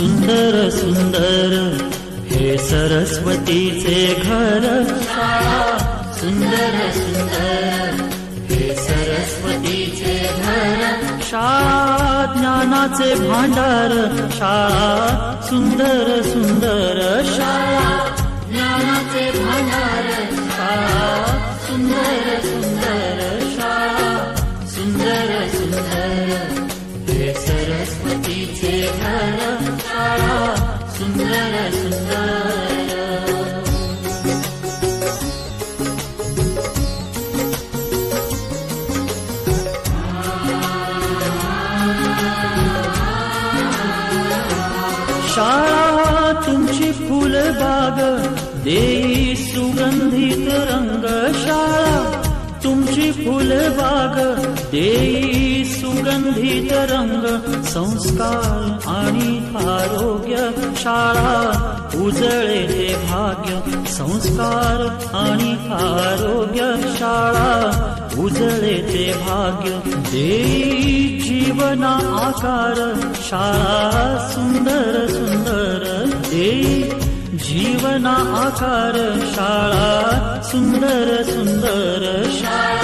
सुंदर सुंदर हे सरस्वतीचे घर शाळा सुंदर सुंदर हे सरस्वतीचे घर शाळा ज्ञानाचे भांडार शाळा सुंदर सुंदर शाळा ज्ञानाचे भांडार शाळा सुंदर सुंदर शाळा सुंदर सुंदर हे सरस्वतीचे घर शाळा सुंदर सुंदर शाळा तुमची फुलबाग देई सुगंधित रंग शाळा तुमची फुलबाग देई सुगंधित रंग संस्कार आणि आरोग्य शाळा उजळे ते भाग्य संस्कार आणि आरोग्य शाळा उजळे ते भाग्य देई जीवना आकार शाळा सुंदर सुंदर देई जीवना आकार शाळा सुंदर सुंदर शाळा